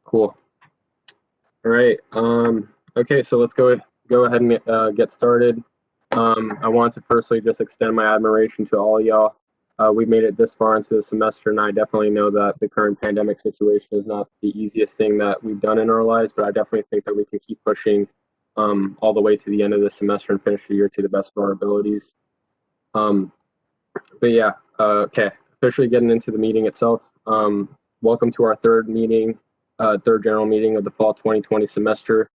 Cool. All right. Okay, so let's go ahead and get started. I want to firstly just extend my admiration to all y'all. We made it this far into the semester, and I definitely know that the current pandemic situation is not the easiest thing that we've done in our lives, but I definitely think that we can keep pushing all the way to the end of the semester and finish the year to the best of our abilities. But yeah, okay, officially getting into the meeting itself. Welcome to our third general meeting of the fall 2020 semester.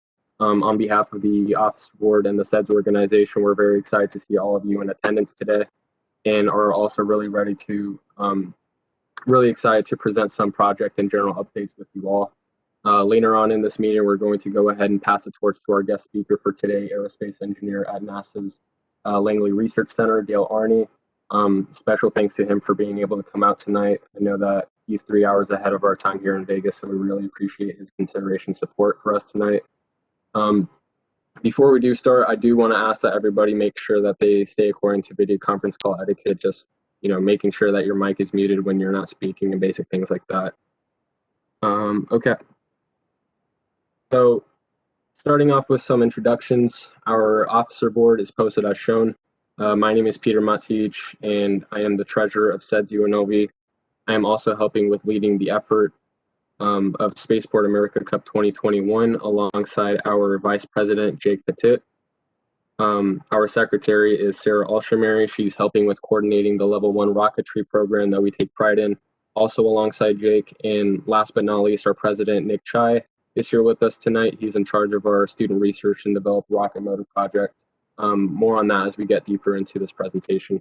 On behalf of the Office Board and the SEDS organization, we're very excited to see all of you in attendance today, and are also really excited to present some project and general updates with you all. Later on in this meeting, we're going to go ahead and pass the torch to our guest speaker for today, aerospace engineer at NASA's Langley Research Center, Dale Arney. Special thanks to him for being able to come out tonight. I know that he's 3 hours ahead of our time here in Vegas, so we really appreciate his consideration support for us tonight. Before we do start, I do want to ask that everybody make sure that they stay according to video conference call etiquette, just making sure that your mic is muted when you're not speaking and basic things like that. Okay. So starting off with some introductions, our officer board is posted as shown. My name is Peter Matic, and I am the treasurer of SEDS UNLV. I am also helping with leading the effort of Spaceport America Cup 2021 alongside our vice president, Jake Petit. Our secretary is Sarah Alshamary. She's helping with coordinating the level 1 rocketry program that we take pride in, also alongside Jake. And last but not least, our president, Nick Chai, is here with us tonight. He's in charge of our student research and develop rocket motor project. More on that as we get deeper into this presentation.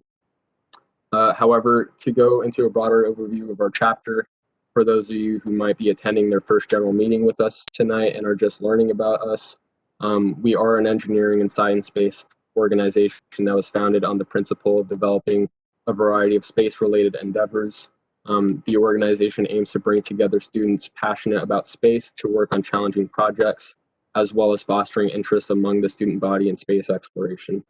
However, to go into a broader overview of our chapter, for those of you who might be attending their first general meeting with us tonight and are just learning about us, we are an engineering and science-based organization that was founded on the principle of developing a variety of space-related endeavors. The organization aims to bring together students passionate about space to work on challenging projects, as well as fostering interest among the student body in space exploration.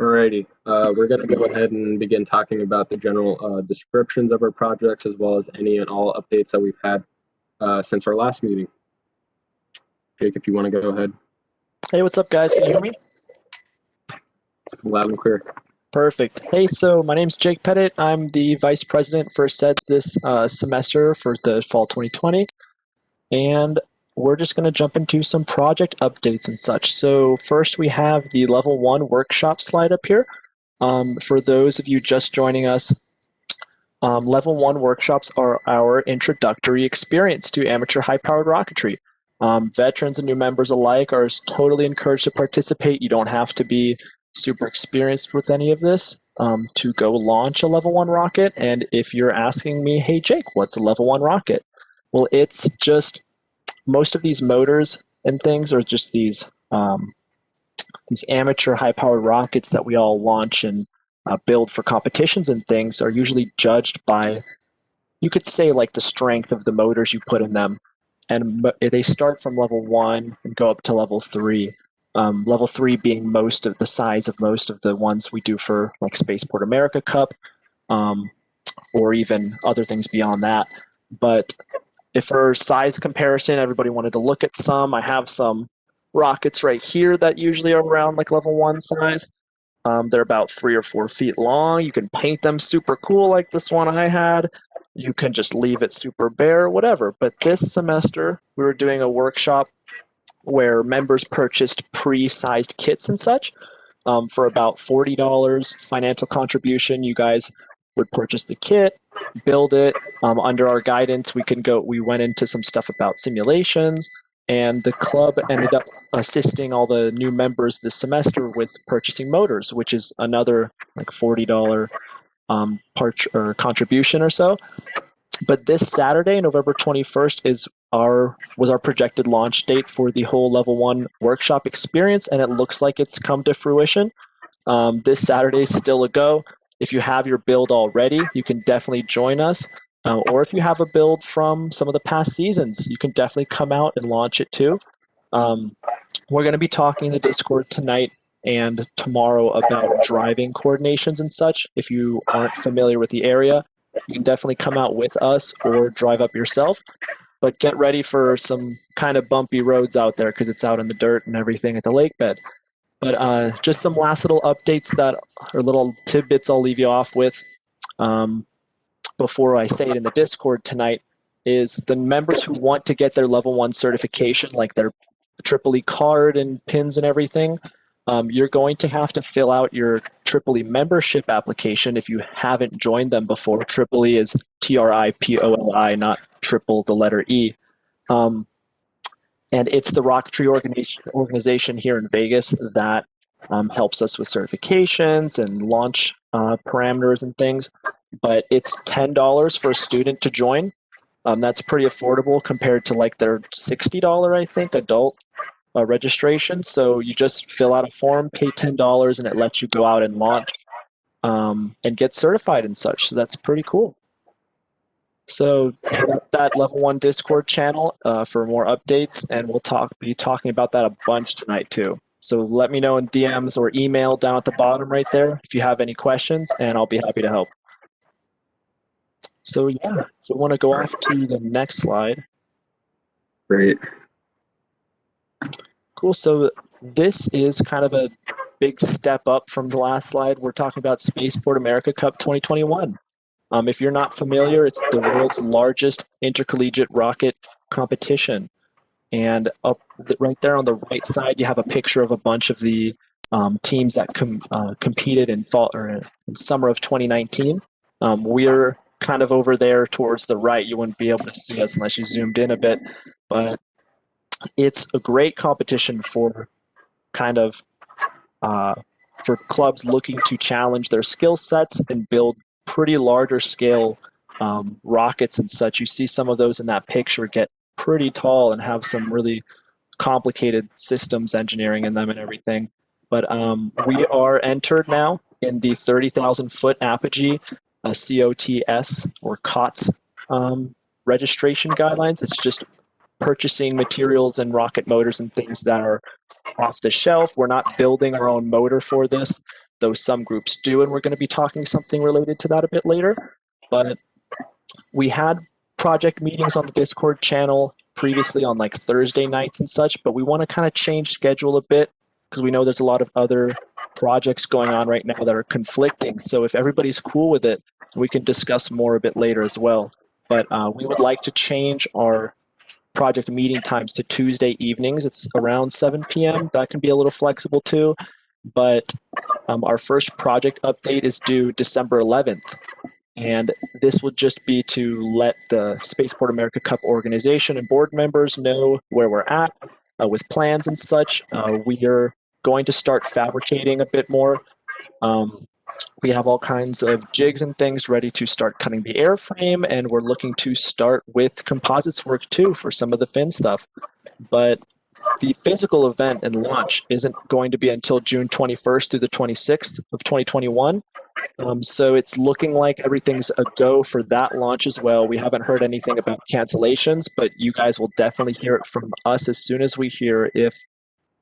Alrighty, we're going to go ahead and begin talking about the general descriptions of our projects, as well as any and all updates that we've had since our last meeting. Jake, if you want to go ahead. Hey, what's up, guys? Can you hear me? Loud and clear. Perfect. Hey, so my name's Jake Petit. I'm the vice president for SEDS this semester for the fall 2020. And we're just going to jump into some project updates and such. So first we have the level 1 workshop slide up here. For those of you just joining us, level 1 workshops are our introductory experience to amateur high-powered rocketry. Veterans and new members alike are totally encouraged to participate. You don't have to be super experienced with any of this to go launch a level 1 rocket. And if you're asking me, hey Jake, what's a level 1 rocket? Well, it's just most of these motors and things are just these amateur high-powered rockets that we all launch and build for competitions and things are usually judged by, you could say, like the strength of the motors you put in them. And they start from level 1 and go up to level 3. Level 3 being most of the size of most of the ones we do for like Spaceport America Cup, or even other things beyond that. But if for size comparison, everybody wanted to look at some, I have some rockets right here that usually are around like level 1 size. They're about 3 or 4 feet long. You can paint them super cool like this one I had. You can just leave it super bare, whatever. But this semester, we were doing a workshop where members purchased pre-sized kits and such for about $40 financial contribution. You guys would purchase the kit, build it. Under our guidance, we went into some stuff about simulations, and the club ended up assisting all the new members this semester with purchasing motors, which is another like $40 contribution or so. But this Saturday, November 21st, was our projected launch date for the whole level 1 workshop experience, and it looks like it's come to fruition. This Saturday is still a go. If you have your build already, you can definitely join us. Or if you have a build from some of the past seasons, you can definitely come out and launch it too. We're going to be talking in the Discord tonight and tomorrow about driving coordinations and such, if you aren't familiar with the area. You can definitely come out with us or drive up yourself, but get ready for some kind of bumpy roads out there because it's out in the dirt and everything at the lake bed. But just some last little updates that are little tidbits I'll leave you off with um, before I say it in the Discord tonight is the members who want to get their level 1 certification, like their Triple E card and pins and everything, you're going to have to fill out your Triple E membership application if you haven't joined them before. Triple E is TRIPOLI, not triple the letter E. And it's the Rocketry organization here in Vegas that helps us with certifications and launch parameters and things. But it's $10 for a student to join. That's pretty affordable compared to like their $60, I think, adult registration. So you just fill out a form, pay $10, and it lets you go out and launch and get certified and such. So that's pretty cool. So hit up that level 1 Discord channel for more updates, and we'll be talking about that a bunch tonight too. So let me know in DMs or email down at the bottom right there if you have any questions, and I'll be happy to help. So yeah, if we want to go off to the next slide. Great. Cool. So this is kind of a big step up from the last slide. We're talking about Spaceport America Cup 2021. If you're not familiar, it's the world's largest intercollegiate rocket competition. And up right there on the right side, you have a picture of a bunch of the teams that competed in summer of 2019. We're kind of over there towards the right. You wouldn't be able to see us unless you zoomed in a bit, but it's a great competition for kind of for clubs looking to challenge their skill sets and build pretty larger scale rockets and such. You see some of those in that picture get pretty tall and have some really complicated systems engineering in them and everything. But we are entered now in the 30,000 foot apogee COTS or COTS registration guidelines. It's just purchasing materials and rocket motors and things that are off the shelf. We're not building our own motor for this, though some groups do, and we're going to be talking something related to that a bit later. But we had project meetings on the Discord channel previously on like Thursday nights and such, but we want to kind of change schedule a bit because we know there's a lot of other projects going on right now that are conflicting. So if everybody's cool with it, we can discuss more a bit later as well. But we would like to change our project meeting times to Tuesday evenings. It's around 7 p.m. That can be a little flexible too. But our first project update is due December 11th. And this will just be to let the Spaceport America Cup organization and board members know where we're at with plans and such. We are going to start fabricating a bit more. We have all kinds of jigs and things ready to start cutting the airframe, and we're looking to start with composites work too for some of the fin stuff. But the physical event and launch isn't going to be until June 21st through the 26th of 2021. So it's looking like everything's a go for that launch as well. We haven't heard anything about cancellations, but you guys will definitely hear it from us as soon as we hear if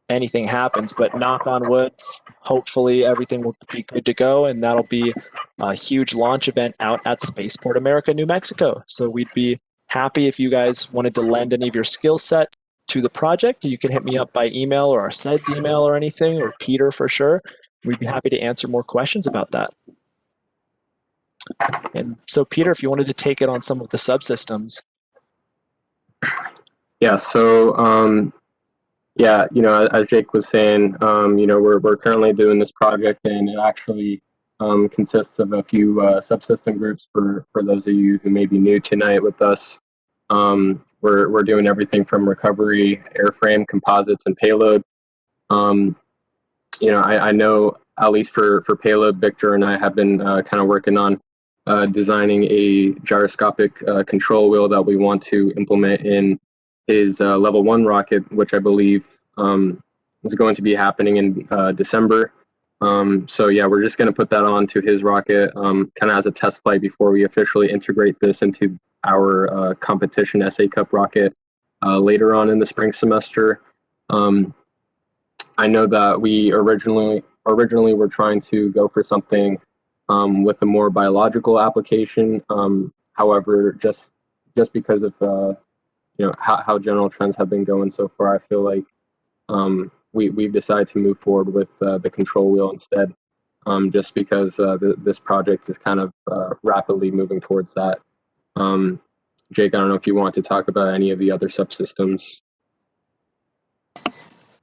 anything happens. But knock on wood, hopefully everything will be good to go, and that'll be a huge launch event out at Spaceport America, New Mexico. So we'd be happy if you guys wanted to lend any of your skill set to the project. You can hit me up by email or our SEDS email or anything, or Peter for sure. We'd be happy to answer more questions about that. And so, Peter, if you wanted to take it on some of the subsystems. Yeah, so yeah, as Jake was saying, we're currently doing this project, and it actually consists of a few subsystem groups for those of you who may be new tonight with us. We're doing everything from recovery, airframe, composites, and payload. I know at least for payload, Victor and I have been kind of working on designing a gyroscopic control wheel that we want to implement in his level 1 rocket, which I believe is going to be happening in December. So yeah, we're just going to put that onto his rocket kind of as a test flight before we officially integrate this into our competition SA Cup rocket later on in the spring semester. I know that we originally were trying to go for something with a more biological application. However, just because of how general trends have been going so far, I feel like we've decided to move forward with the control wheel instead, just because this project is kind of rapidly moving towards that. Jake, I don't know if you want to talk about any of the other subsystems.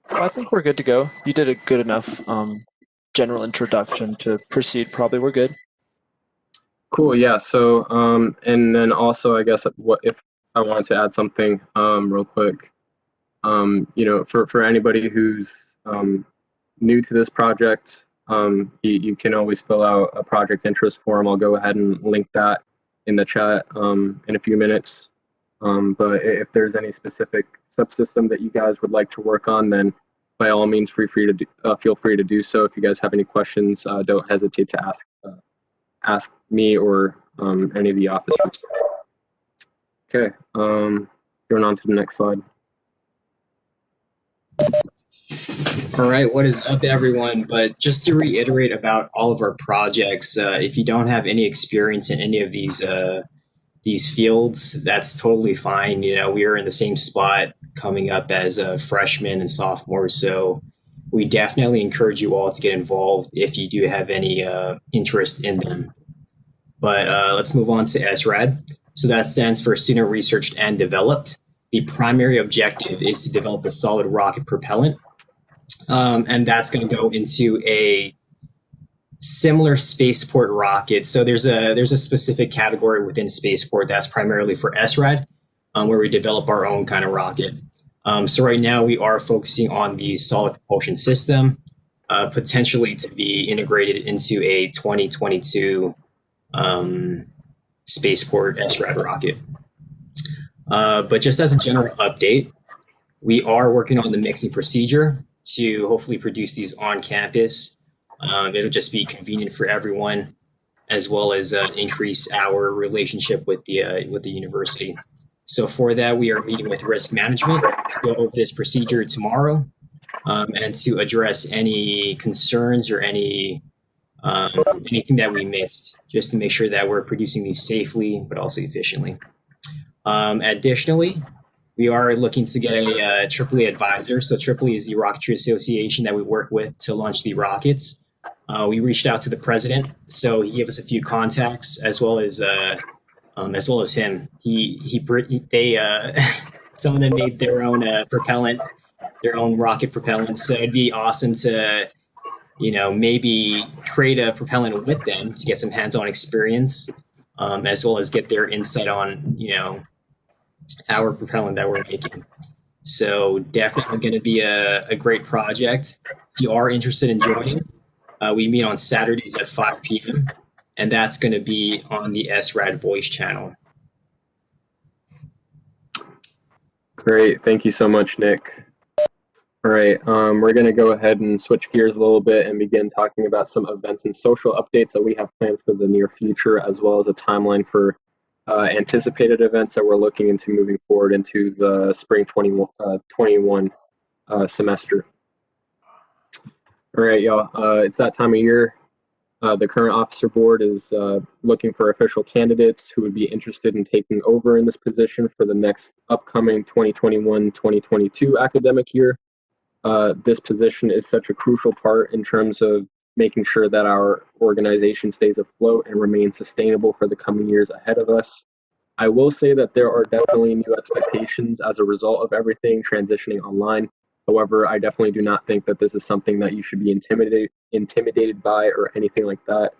I think we're good to go. You did a good enough general introduction to proceed. Probably we're good. Cool. Yeah. So, and then also, I guess what if I wanted to add something real quick. For anybody who's new to this project, you can always fill out a project interest form. I'll go ahead and link that in the chat in a few minutes. But if there's any specific subsystem that you guys would like to work on, then by all means, feel free to do so. If you guys have any questions, don't hesitate to ask me or any of the officers. Okay, going on to the next slide. All right, what is up, everyone? But just to reiterate about all of our projects, if you don't have any experience in any of these fields, that's totally fine. We are in the same spot coming up as freshmen and sophomores, so we definitely encourage you all to get involved if you do have any interest in them. But let's move on to SRAD. So that stands for Student Researched and Developed. The primary objective is to develop a solid rocket propellant, and that's going to go into a similar spaceport rocket. So there's a specific category within spaceport that's primarily for SRAD, where we develop our own kind of rocket. So right now we are focusing on the solid propulsion system, potentially to be integrated into a 2022 spaceport SRAD rocket. But just as a general update, we are working on the mixing procedure to hopefully produce these on campus. It'll just be convenient for everyone, as well as increase our relationship with the university. So for that, we are meeting with risk management to go over this procedure tomorrow, and to address any concerns or anything that we missed, just to make sure that we're producing these safely but also efficiently. Additionally, we are looking to get a AAA advisor. So AAA is the rocketry association that we work with to launch the rockets. We reached out to the president, so he gave us a few contacts as well as him. Some of them made their own propellant, their own rocket propellant. So it'd be awesome to, maybe create a propellant with them to get some hands-on experience, as well as get their insight on, our propellant that we're making. So definitely going to be a great project. If you are interested in joining, we meet on Saturdays at 5 p.m. and that's going to be on the SRAD voice channel. Great, thank you so much, Nick. All right, we're going to go ahead and switch gears a little bit and begin talking about some events and social updates that we have planned for the near future, as well as a timeline for anticipated events that we're looking into moving forward into the spring 21 semester. All right, y'all, it's that time of year. The current officer board is looking for official candidates who would be interested in taking over in this position for the next upcoming 2021-2022 academic year. This position is such a crucial part in terms of making sure that our organization stays afloat and remains sustainable for the coming years ahead of us. I will say that there are definitely new expectations as a result of everything transitioning online. However, I definitely do not think that this is something that you should be intimidated by or anything like that.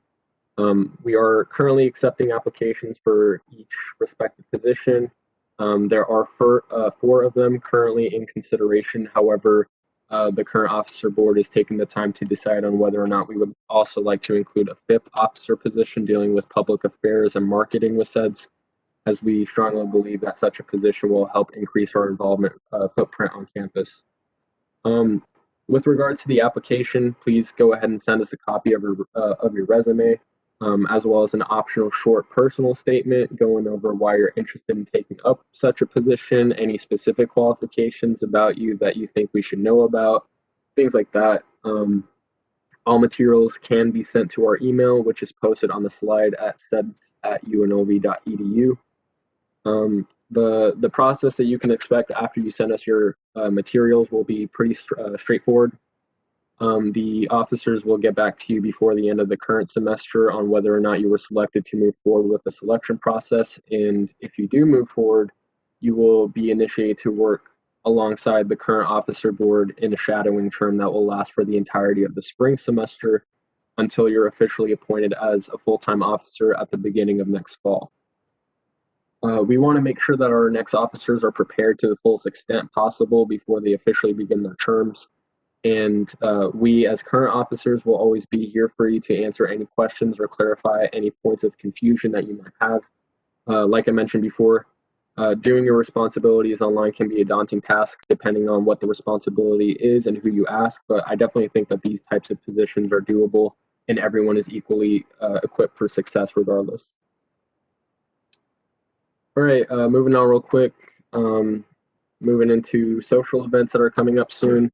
We are currently accepting applications for each respective position. There are four of them currently in consideration. However, the current officer board is taking the time to decide on whether or not we would also like to include a fifth officer position dealing with public affairs and marketing with SEDS, as we strongly believe that such a position will help increase our involvement footprint on campus. With regard to the application, please go ahead and send us a copy of your resume, as well as an optional short personal statement going over why you're interested in taking up such a position, any specific qualifications about you that you think we should know about, things like that. All materials can be sent to our email, which is posted on the slide at seds@unlv.edu. The process that you can expect after you send us your materials will be pretty straightforward. The officers will get back to you before the end of the current semester on whether or not you were selected to move forward with the selection process. And if you do move forward, you will be initiated to work alongside the current officer board in a shadowing term that will last for the entirety of the spring semester until you're officially appointed as a full-time officer at the beginning of next fall. We want to make sure that our next officers are prepared to the fullest extent possible before they officially begin their terms. And we, as current officers, will always be here for you to answer any questions or clarify any points of confusion that you might have. Like I mentioned before, doing your responsibilities online can be a daunting task depending on what the responsibility is and who you ask, but I definitely think that these types of positions are doable and everyone is equally equipped for success regardless. All right, moving on real quick, moving into social events that are coming up soon.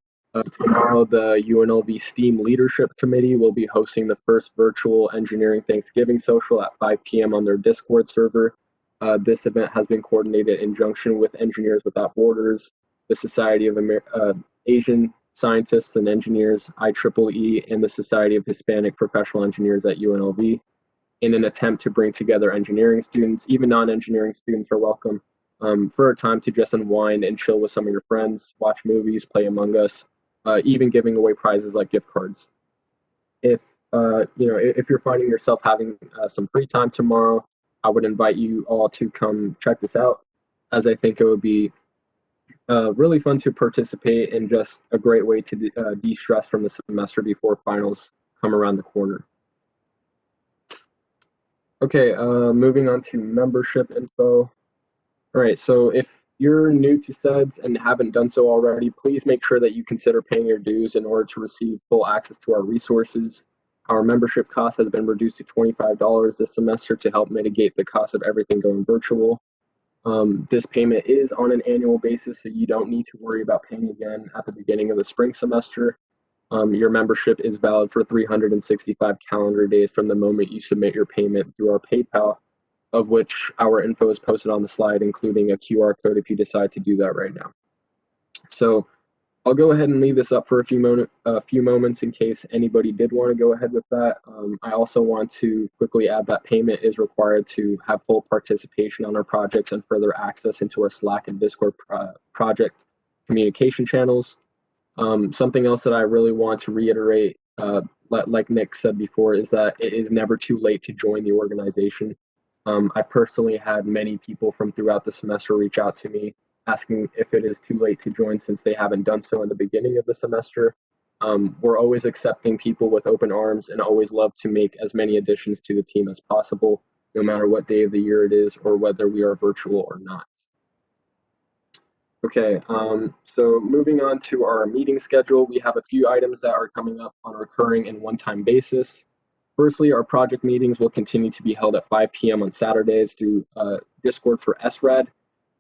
Tomorrow, the UNLV STEAM Leadership Committee will be hosting the first virtual engineering Thanksgiving social at 5 p.m. on their Discord server. This event has been coordinated in conjunction with Engineers Without Borders, the Society of Asian Scientists and Engineers, IEEE, and the Society of Hispanic Professional Engineers at UNLV, in an attempt to bring together engineering students. Even non-engineering students are welcome, for a time to just unwind and chill with some of your friends, watch movies, play Among Us, even giving away prizes like gift cards. If if you're finding yourself having some free time tomorrow, I would invite you all to come check this out, as I think it would be really fun to participate and just a great way to de-stress from the semester before finals come around the corner. Okay, moving on to membership info. All right, so if you're new to SEDS and haven't done so already, please make sure that you consider paying your dues in order to receive full access to our resources. Our membership cost has been reduced to $25 this semester to help mitigate the cost of everything going virtual. This payment is on an annual basis, so you don't need to worry about paying again at the beginning of the spring semester. Your membership is valid for 365 calendar days from the moment you submit your payment through our PayPal, of which our info is posted on the slide, including a QR code if you decide to do that right now. So I'll go ahead and leave this up for a few moments in case anybody did want to go ahead with that. I also want to quickly add that payment is required to have full participation on our projects and further access into our Slack and Discord project communication channels. Something else that I really want to reiterate, like Nick said before, is that it is never too late to join the organization. I personally had many people from throughout the semester reach out to me asking if it is too late to join since they haven't done so in the beginning of the semester. We're always accepting people with open arms and always love to make as many additions to the team as possible, no matter what day of the year it is or whether we are virtual or not. Okay, so moving on to our meeting schedule, we have a few items that are coming up on a recurring and one-time basis. Firstly, our project meetings will continue to be held at 5 p.m. on Saturdays through Discord for SRAD.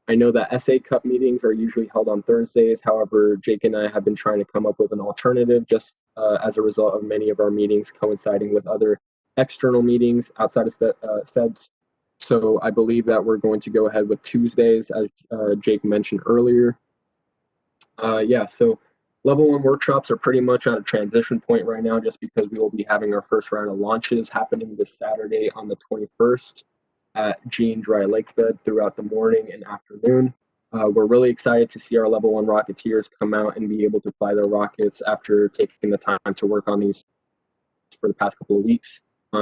I know that SA Cup meetings are usually held on Thursdays. However, Jake and I have been trying to come up with an alternative just as a result of many of our meetings coinciding with other external meetings outside of SEDS. So I believe that we're going to go ahead with Tuesdays, as Jake mentioned earlier. Yeah, so Level 1 workshops are pretty much at a transition point right now just because we will be having our first round of launches happening this Saturday on the 21st at Gene Dry Lake Bed throughout the morning and afternoon. We're really excited to see our Level 1 Rocketeers come out and be able to fly their rockets after taking the time to work on these for the past couple of weeks.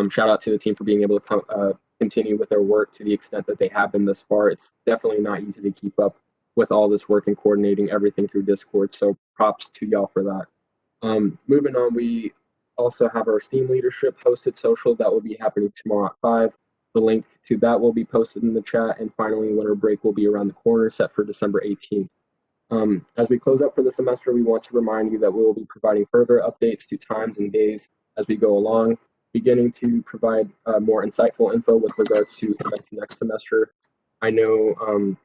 Shout out to the team for being able to continue with their work to the extent that they have been thus far. It's definitely not easy to keep up with all this work and coordinating everything through Discord. So props to y'all for that. Moving on, we also have our STEAM Leadership hosted social that will be happening tomorrow at 5. The link to that will be posted in the chat. And finally, winter break will be around the corner, set for December 18th. As we close up for the semester, we want to remind you that we will be providing further updates to times and days as we go along, beginning to provide more insightful info with regards to events next semester. I know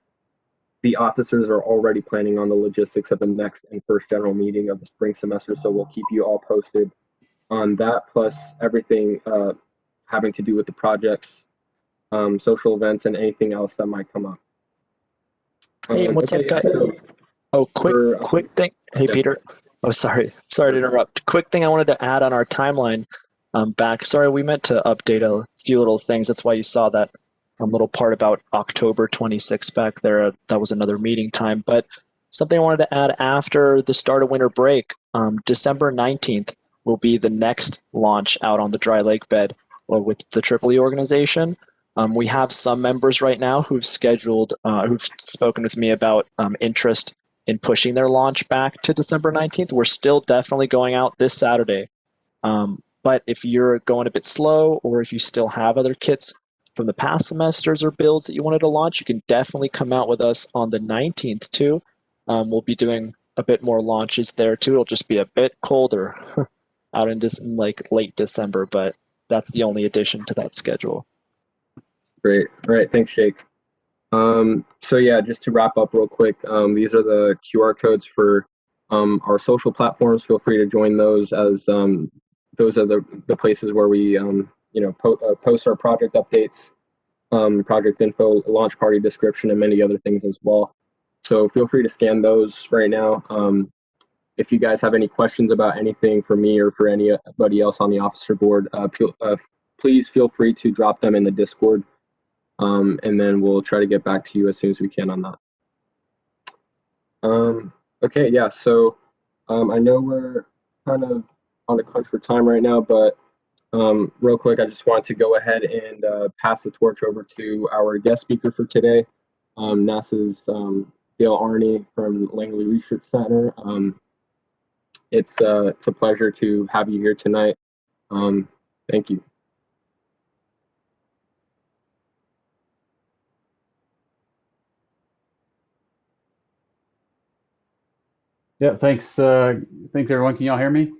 the officers are already planning on the logistics of the next and first general meeting of the spring semester, so we'll keep you all posted on that, plus everything having to do with the projects, social events, and anything else that might come up. Hey, what's okay, up, guys? so Oh, quick thing. Hey, yeah. Peter. Oh, sorry to interrupt. Quick thing I wanted to add on our timeline back. Sorry, we meant to update a few little things. That's why you saw that little part about October 26th back there. That was another meeting time. But something I wanted to add after the start of winter break, December 19th will be the next launch out on the dry lake bed or with the Tripoli organization. We have some members right now who've spoken with me about interest in pushing their launch back to December 19th. We're still definitely going out this Saturday. But if you're going a bit slow, or if you still have other kits from the past semesters or builds that you wanted to launch, you can definitely come out with us on the 19th too. We'll be doing a bit more launches there too. It'll just be a bit colder out in like late December, but that's the only addition to that schedule. Great. All right. Thanks, Shake. So yeah, just to wrap up real quick, these are the QR codes for our social platforms. Feel free to join those, as those are the places where we post our project updates, project info, launch party description, and many other things as well. So feel free to scan those right now. If you guys have any questions about anything for me or for anybody else on the officer board, please feel free to drop them in the Discord. And then we'll try to get back to you as soon as we can on that. Okay, yeah, so I know we're kind of on a crunch for time right now, but real quick, I just wanted to go ahead and pass the torch over to our guest speaker for today, NASA's Dale Arney from Langley Research Center. It's a pleasure to have you here tonight. Thank you. Yeah, thanks everyone. Can y'all hear me?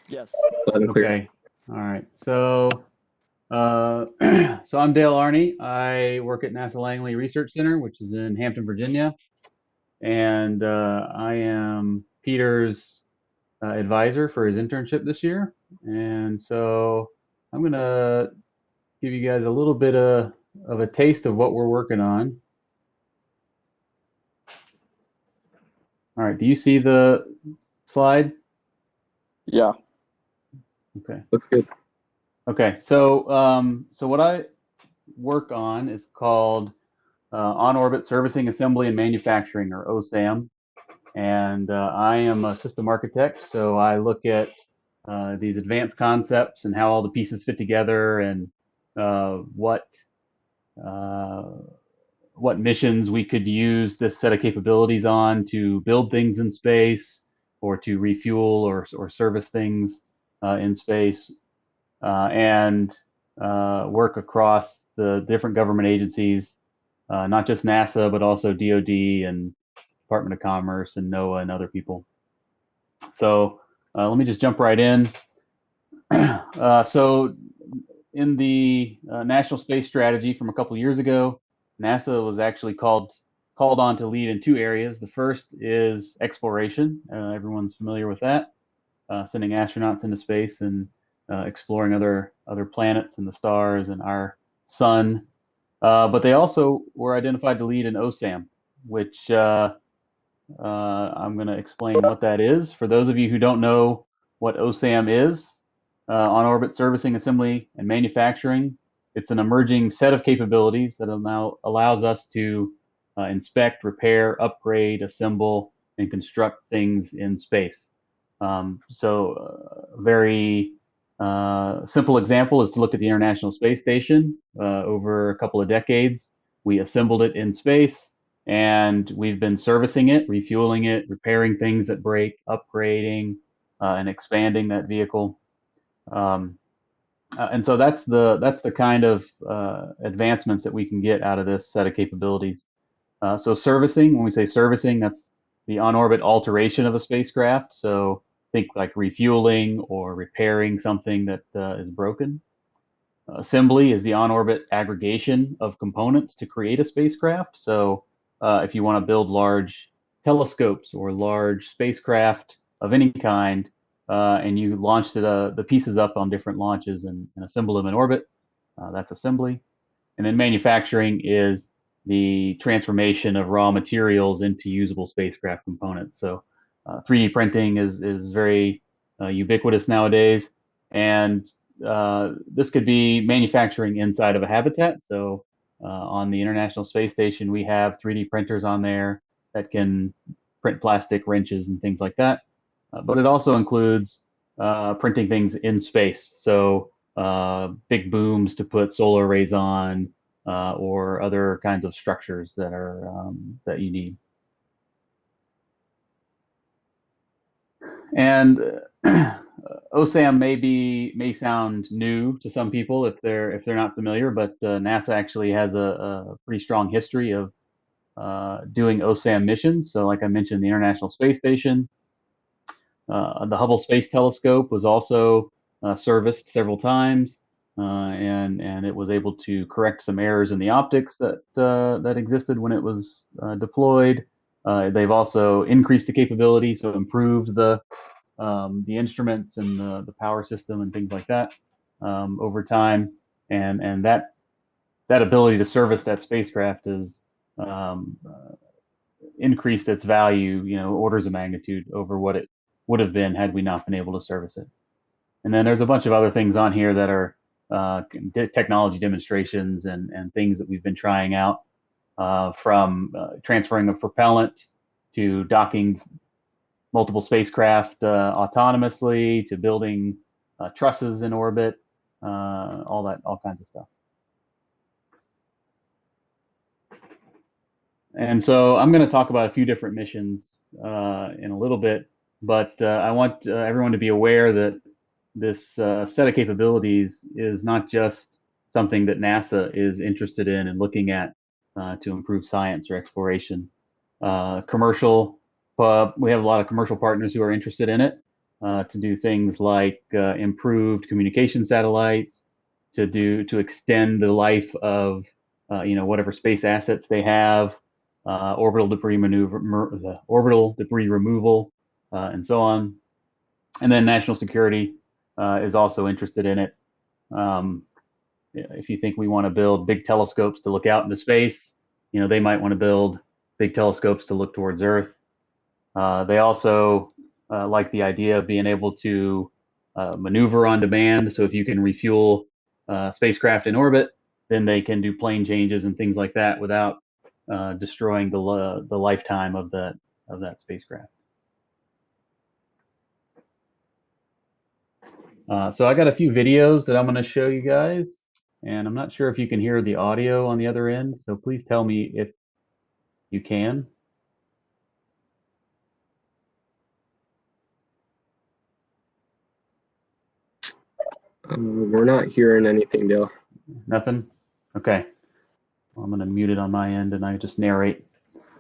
Yes. Loud and clear. Okay. All right. So so I'm Dale Arney. I work at NASA Langley Research Center, which is in Hampton, Virginia, and I am Peter's advisor for his internship this year. And so I'm gonna give you guys a little bit of a taste of what we're working on. All right. Do you see the slide? Yeah. Okay. Looks good. Okay. So so what I work on is called On-Orbit Servicing, Assembly, and Manufacturing, or OSAM. And I am a system architect, so I look at these advanced concepts and how all the pieces fit together, and what missions we could use this set of capabilities on to build things in space, or to refuel or service things in space, and work across the different government agencies, not just NASA, but also DoD and Department of Commerce and NOAA and other people. So let me just jump right in. So in the National Space Strategy from a couple of years ago, NASA was actually called on to lead in two areas. The first is exploration. Everyone's familiar with that, sending astronauts into space and exploring other planets and the stars and our sun. But they also were identified to lead in OSAM, which I'm going to explain what that is. For those of you who don't know what OSAM is, on-orbit servicing, assembly, and manufacturing, it's an emerging set of capabilities that now allows us to inspect, repair, upgrade, assemble, and construct things in space. So a very simple example is to look at the International Space Station. Over a couple of decades, we assembled it in space, and we've been servicing it, refueling it, repairing things that break, upgrading, and expanding that vehicle. And so that's the kind of advancements that we can get out of this set of capabilities. So servicing, when we say servicing, that's the on-orbit alteration of a spacecraft. So think like refueling or repairing something that is broken. Assembly is the on-orbit aggregation of components to create a spacecraft. So if you want to build large telescopes or large spacecraft of any kind, and you launch the pieces up on different launches and assemble them in orbit. That's assembly. And then manufacturing is the transformation of raw materials into usable spacecraft components. So 3D printing is very ubiquitous nowadays. And this could be manufacturing inside of a habitat. So on the International Space Station, we have 3D printers on there that can print plastic wrenches and things like that. But it also includes printing things in space. So big booms to put solar arrays on, or other kinds of structures that are that you need. And OSAM may sound new to some people if they're not familiar, but NASA actually has a pretty strong history of doing OSAM missions. So, like I mentioned, the International Space Station, the Hubble Space Telescope was also serviced several times, and it was able to correct some errors in the optics that existed when it was deployed. They've also increased the capability, so improved the instruments and the power system and things like that over time, and that ability to service that spacecraft is increased its value, orders of magnitude over what it would have been had we not been able to service it. And then there's a bunch of other things on here that are technology demonstrations and things that we've been trying out, from transferring of propellant to docking multiple spacecraft autonomously, to building trusses in orbit, all kinds of stuff. And so I'm going to talk about a few different missions in a little bit, but I want everyone to be aware that this set of capabilities is not just something that NASA is interested in and looking at to improve science or exploration. We have a lot of commercial partners who are interested in it to do things like improved communication satellites, to extend the life of whatever space assets they have, orbital debris removal, and so on. And then national security is also interested in it. If you think we want to build big telescopes to look out into space, they might want to build big telescopes to look towards Earth. They also like the idea of being able to maneuver on demand. So if you can refuel spacecraft in orbit, then they can do plane changes and things like that without destroying the lifetime of that spacecraft. So I got a few videos that I'm going to show you guys, and I'm not sure if you can hear the audio on the other end, so please tell me if you can. We're not hearing anything, Dale. Nothing? Okay. Well, I'm going to mute it on my end, and I just narrate.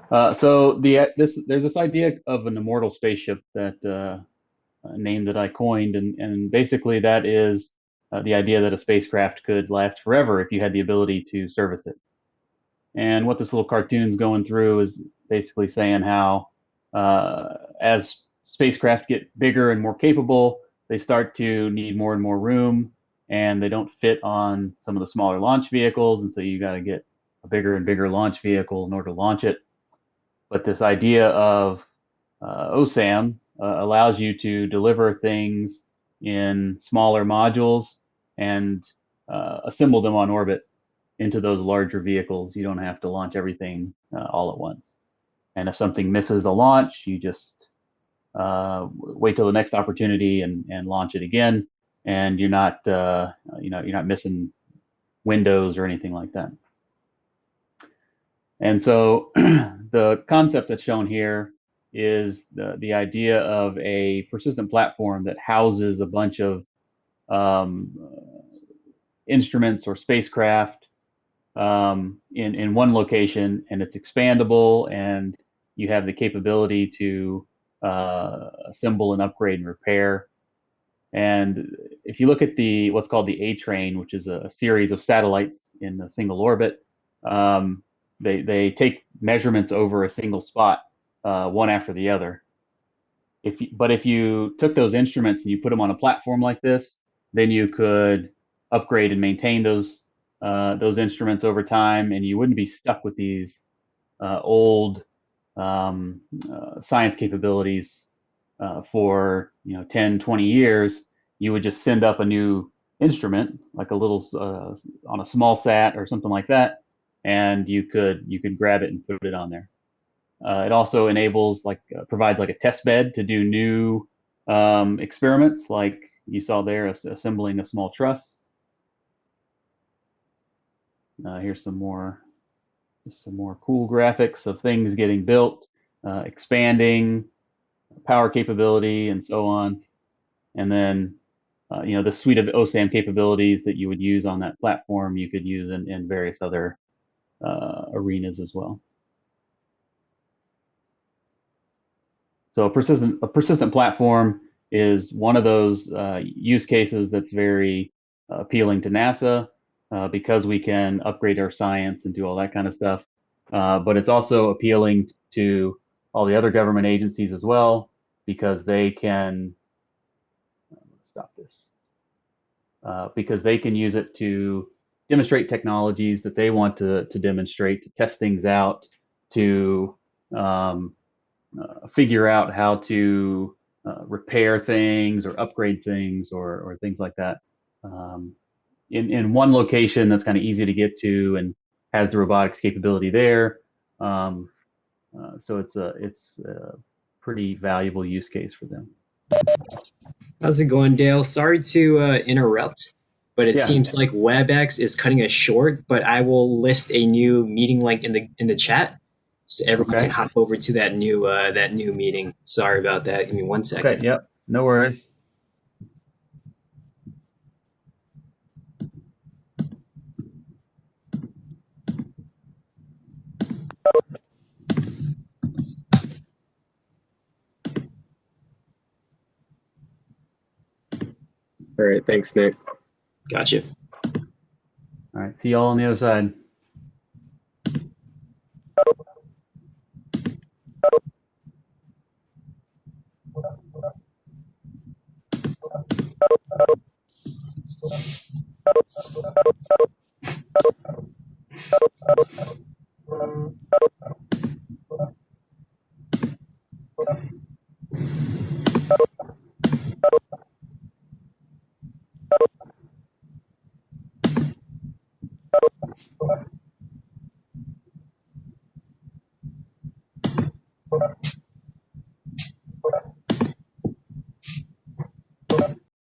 So there's this idea of an immortal spaceship that name that I coined, and basically that is the idea that a spacecraft could last forever if you had the ability to service it. And what this little cartoon's going through is basically saying how as spacecraft get bigger and more capable, they start to need more and more room, and they don't fit on some of the smaller launch vehicles, and so you got to get a bigger and bigger launch vehicle in order to launch it. But this idea of OSAM allows you to deliver things in smaller modules and assemble them on orbit into those larger vehicles. You don't have to launch everything all at once. And if something misses a launch, you just wait till the next opportunity and launch it again, and you're not missing windows or anything like that. And so the concept that's shown here is the idea of a persistent platform that houses a bunch of instruments or spacecraft in one location, and it's expandable, and you have the capability to assemble and upgrade and repair. And if you look at what's called the A train, which is a series of satellites in a single orbit, they take measurements over a single spot, one after the other. if you took those instruments and you put them on a platform like this, then you could upgrade and maintain those instruments over time, and you wouldn't be stuck with these old science capabilities for 10, 20 years. You would just send up a new instrument, like a little on a small sat or something like that, and you could grab it and put it on there. It also enables provides like a test bed to do new experiments, like you saw there, assembling a small truss. Here's some more cool graphics of things getting built, expanding, power capability, and so on. And then the suite of OSAM capabilities that you would use on that platform, you could use in various other arenas as well. So a persistent platform is one of those use cases that's very appealing to NASA because we can upgrade our science and do all that kind of stuff. But it's also appealing to all the other government agencies as well, because they can stop this. Because they can use it to demonstrate technologies that they want to demonstrate, to test things out, to figure out how to repair things or upgrade things or things like that. In one location that's kind of easy to get to and has the robotics capability there. So it's a pretty valuable use case for them. How's it going, Dale? Sorry to interrupt, but it Yeah. seems like WebEx is cutting us short. But I will list a new meeting link in the chat, so everyone Okay. can hop over to that new meeting. Sorry about that. Give me 1 second. Okay. Yep. No worries. All right, thanks, Nick. Gotcha. All right. See y'all on the other side.